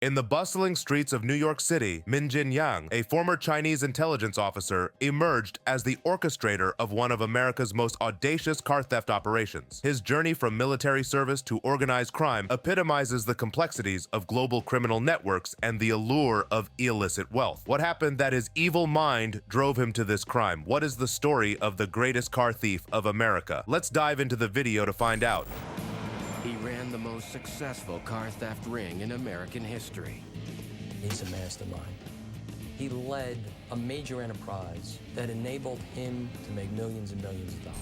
In the bustling streets of New York City, Jin Yang, a former Chinese intelligence officer, emerged as the orchestrator of one of America's most audacious car theft operations. His journey from military service to organized crime epitomizes the complexities of global criminal networks and the allure of illicit wealth. What happened that his evil mind drove him to this crime? What is the story of the greatest car thief of America? Let's dive into the video to find out. He ran the most successful car theft ring in American history. He's a mastermind. He led a major enterprise that enabled him to make millions and millions of dollars.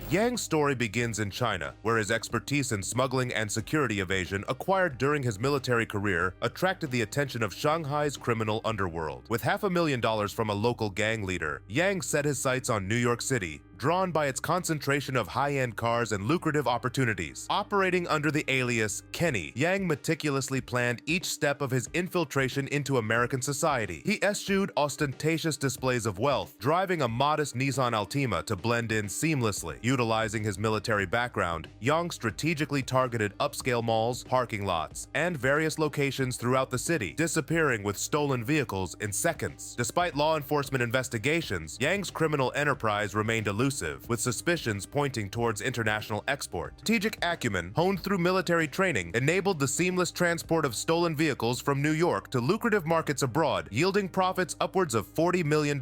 Yang's story begins in China, where his expertise in smuggling and security evasion acquired during his military career attracted the attention of Shanghai's criminal underworld. With $500,000 from a local gang leader, Yang set his sights on New York City, drawn by its concentration of high-end cars and lucrative opportunities. Operating under the alias Kenny, Yang meticulously planned each step of his infiltration into American society. He eschewed ostentatious displays of wealth, driving a modest Nissan Altima to blend in seamlessly. Utilizing his military background, Yang strategically targeted upscale malls, parking lots, and various locations throughout the city, disappearing with stolen vehicles in seconds. Despite law enforcement investigations, Yang's criminal enterprise remained elusive, with suspicions pointing towards international export. Strategic acumen, honed through military training, enabled the seamless transport of stolen vehicles from New York to lucrative markets abroad, yielding profits upwards of $40 million.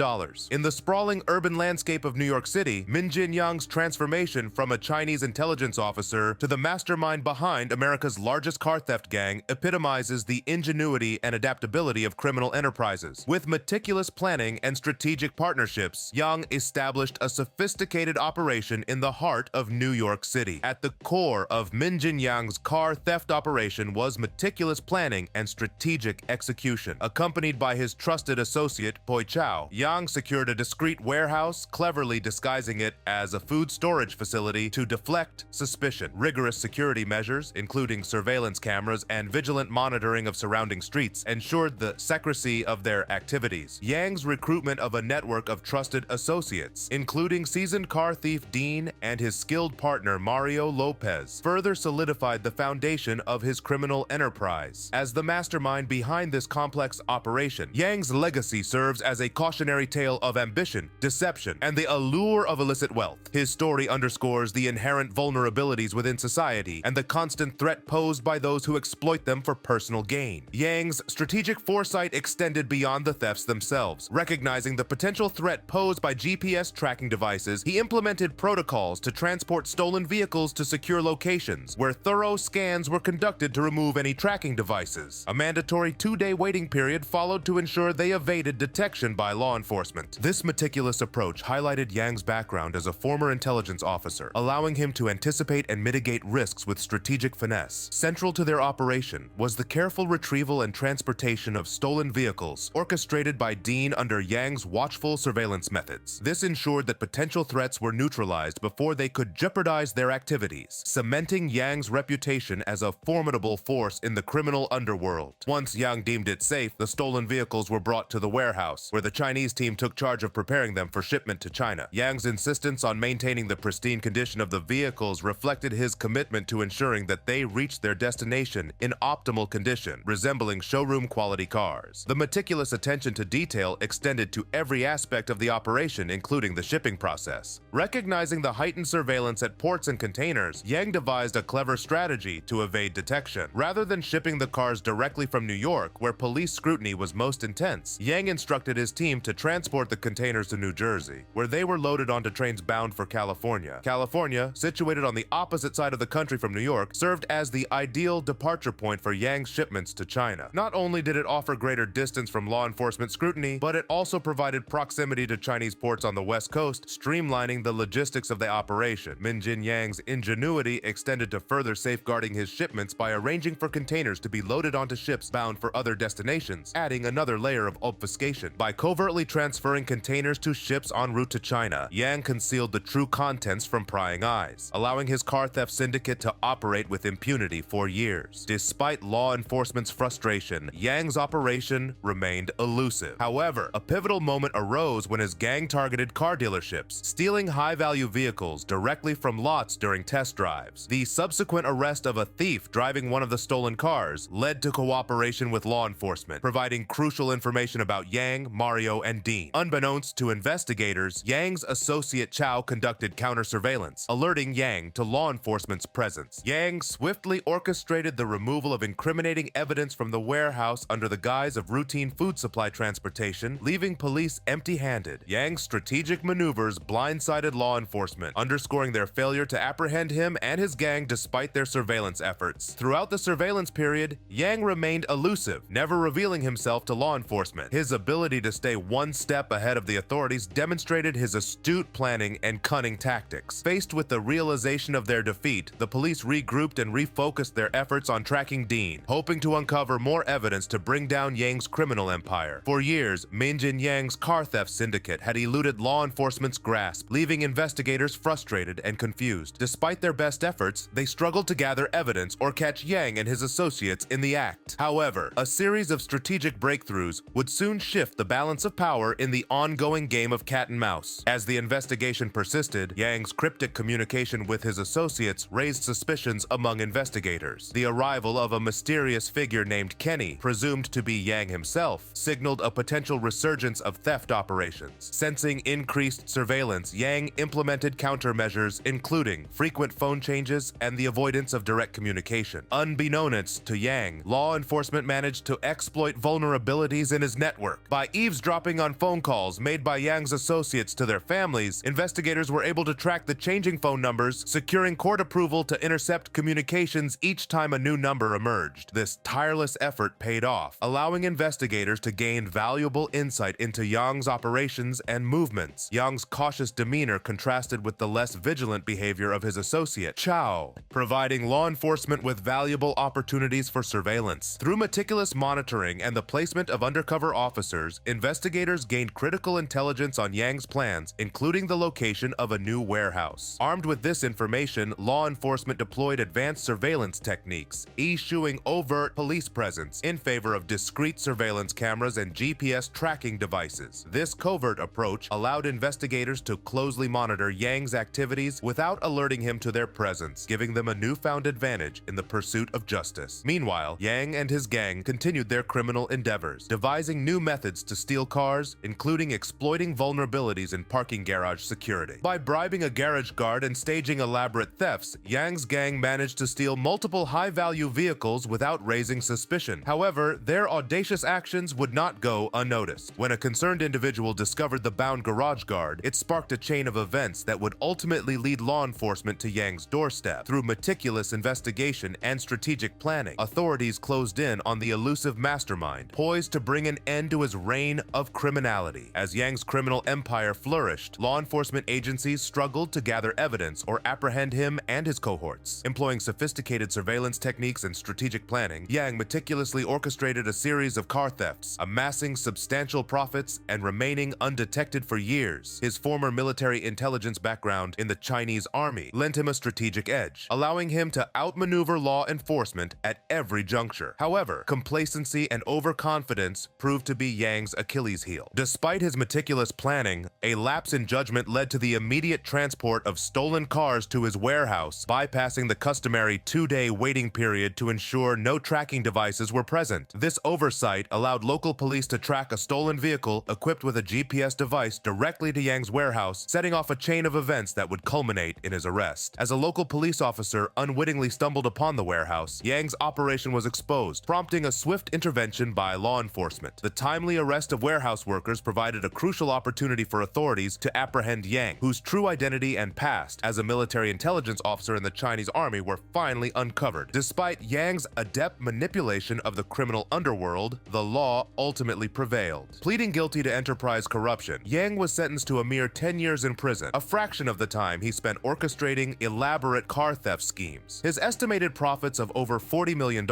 In the sprawling urban landscape of New York City, Jin Yang's transformation from a Chinese intelligence officer to the mastermind behind America's largest car theft gang epitomizes the ingenuity and adaptability of criminal enterprises. With meticulous planning and strategic partnerships, Yang established a sophisticated operation in the heart of New York City. At the core of Jin Yang's car theft operation was meticulous planning and strategic execution. Accompanied by his trusted associate, Poi Chow, Yang secured a discreet warehouse, cleverly disguising it as a food storage facility to deflect suspicion. Rigorous security measures, including surveillance cameras and vigilant monitoring of surrounding streets, ensured the secrecy of their activities. Yang's recruitment of a network of trusted associates, including seasoned car thief Dean and his skilled partner Mario Lopez, further solidified the foundation of his criminal enterprise. As the mastermind behind this complex operation, Yang's legacy serves as a cautionary tale of ambition, deception, and the allure of illicit wealth. His story underscores the inherent vulnerabilities within society and the constant threat posed by those who exploit them for personal gain. Yang's strategic foresight extended beyond the thefts themselves. Recognizing the potential threat posed by GPS tracking devices, he implemented protocols to transport stolen vehicles to secure locations, where thorough scans were conducted to remove any tracking devices. A mandatory 2-day waiting period followed to ensure they evaded detection by law enforcement. This meticulous approach highlighted Yang's background as a former intelligence officer, allowing him to anticipate and mitigate risks with strategic finesse. Central to their operation was the careful retrieval and transportation of stolen vehicles, orchestrated by Dean under Yang's watchful surveillance methods. This ensured that potential threats were neutralized before they could jeopardize their activities, cementing Yang's reputation as a formidable force in the criminal underworld. Once Yang deemed it safe, the stolen vehicles were brought to the warehouse, where the Chinese team took charge of preparing them for shipment to China. Yang's insistence on maintaining the pristine condition of the vehicles reflected his commitment to ensuring that they reached their destination in optimal condition, resembling showroom-quality cars. The meticulous attention to detail extended to every aspect of the operation, including the shipping process. Recognizing the heightened surveillance at ports and containers, Yang devised a clever strategy to evade detection. Rather than shipping the cars directly from New York, where police scrutiny was most intense, Yang instructed his team to transport the containers to New Jersey, where they were loaded onto trains bound for California. California, situated on the opposite side of the country from New York, served as the ideal departure point for Yang's shipments to China. Not only did it offer greater distance from law enforcement scrutiny, but it also provided proximity to Chinese ports on the West Coast, streamlining the logistics of the operation. Jin Yang's ingenuity extended to further safeguarding his shipments by arranging for containers to be loaded onto ships bound for other destinations, adding another layer of obfuscation. By covertly transferring containers to ships en route to China, Yang concealed the true contents from prying eyes, allowing his car theft syndicate to operate with impunity for years. Despite law enforcement's frustration, Yang's operation remained elusive. However, a pivotal moment arose when his gang targeted car dealerships, stealing high-value vehicles directly from lots during test drives. The subsequent arrest of a thief driving one of the stolen cars led to cooperation with law enforcement, providing crucial information about Yang, Mario, and Dean. Unbeknownst to investigators, Yang's associate Chow conducted counter-surveillance, alerting Yang to law enforcement's presence. Yang swiftly orchestrated the removal of incriminating evidence from the warehouse under the guise of routine food supply transportation, leaving police empty-handed. Yang's strategic maneuvers blindsided law enforcement, underscoring their failure to apprehend him and his gang despite their surveillance efforts. Throughout the surveillance period, Yang remained elusive, never revealing himself to law enforcement. His ability to stay one step ahead of the authorities demonstrated his astute planning and cunning tactics. Faced with the realization of their defeat, the police regrouped and refocused their efforts on tracking Dean, hoping to uncover more evidence to bring down Yang's criminal empire. For years, Jin Yang's car theft syndicate had eluded law enforcement's grasp, leaving investigators frustrated and confused. Despite their best efforts, they struggled to gather evidence or catch Yang and his associates in the act. However, a series of strategic breakthroughs would soon shift the balance of power in the ongoing game of cat and mouse. As the investigation persisted, Yang's cryptic communication with his associates raised suspicions among investigators. The arrival of a mysterious figure named Kenny, presumed to be Yang himself, signaled a potential resurgence of theft operations. Sensing increased surveillance, Yang implemented countermeasures including frequent phone changes and the avoidance of direct communication. Unbeknownst to Yang, law enforcement managed to exploit vulnerabilities in his network. By eavesdropping on phone calls made by Yang's associates to their families, investigators were able to track the changing phone numbers, securing court approval to intercept communications each time a new number emerged. This tireless effort paid off, allowing investigators to gain valuable insight into Yang's operations and movements. Yang's cautious demeanor contrasted with the less vigilant behavior of his associate, Chow, providing law enforcement with valuable opportunities for surveillance. Through meticulous monitoring and the placement of undercover officers, investigators gained critical intelligence on Yang's plans, including the location of a new warehouse. Armed with this information, law enforcement deployed advanced surveillance techniques, eschewing overt police presence in favor of discreet surveillance cameras and GPS tracking devices. This covert approach allowed investigators to closely monitor Yang's activities without alerting him to their presence, giving them a newfound advantage in the pursuit of justice. Meanwhile, Yang and his gang continued their criminal endeavors, devising new methods to steal cars, including exploiting vulnerabilities in parking garage security. By bribing a garage guard and staging elaborate thefts, Yang's gang managed to steal multiple high-value vehicles without raising suspicion. However, their audacious actions would not go unnoticed. When a concerned individual discovered the bound garage guard, it sparked a chain of events that would ultimately lead law enforcement to Yang's doorstep. Through meticulous investigation and strategic planning, authorities closed in on the elusive mastermind, poised to bring an end to his reign of criminality. As Yang's criminal empire flourished, law enforcement agencies struggled to gather evidence or apprehend him and his cohorts. Employing sophisticated surveillance techniques and strategic planning, Yang meticulously orchestrated a series of car thefts, amassing substantial profits and remaining undetected for years. His former military intelligence background in the Chinese army lent him a strategic edge, allowing him to outmaneuver law enforcement at every juncture. However, complacency and overconfidence proved to be Yang's Achilles heel. Despite his meticulous planning, a lapse in judgment led to the immediate transport of stolen cars to his warehouse, bypassing the customary 2-day waiting period to ensure no tracking devices were present. This oversight allowed local police to track a stolen vehicle equipped with a GPS device directly to Yang's warehouse, setting off a chain of events that would culminate in his arrest. As a local police officer unwittingly stumbled upon the warehouse, Yang's operation was exposed, prompting a swift intervention by law enforcement. The timely arrest of warehouse workers provided a crucial opportunity for authorities to apprehend Yang, whose true identity and past as a military intelligence officer in the Chinese army were finally uncovered. Despite Yang's adept manipulation of the criminal underworld, the law ultimately prevailed. Pleading guilty to enterprise corruption, Yang was sentenced to a mere 10 years in prison, a fraction of the time he spent orchestrating elaborate car theft schemes. His estimated profits of over $40 million,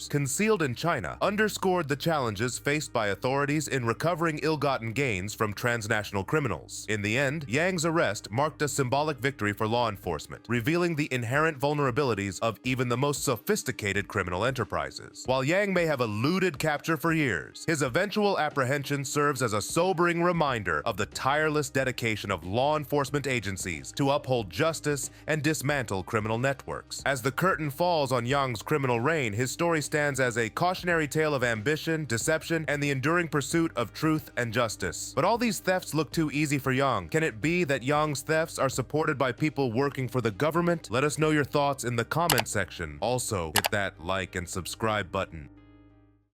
concealed in China, underscored the challenges faced by authorities in recovering ill-gotten gains from transnational criminals. In the end, Yang's arrest marked a symbolic victory for law enforcement, revealing the inherent vulnerabilities of even the most sophisticated criminal enterprises. While Yang may have eluded capture for years, his eventual apprehension serves as a sobering reminder of the tireless dedication collaboration of law enforcement agencies to uphold justice and dismantle criminal networks. As the curtain falls on Yang's criminal reign, his story stands as a cautionary tale of ambition, deception, and the enduring pursuit of truth and justice. But all these thefts look too easy for Yang. Can it be that Yang's thefts are supported by people working for the government? Let us know your thoughts in the comment section. Also, hit that like and subscribe button.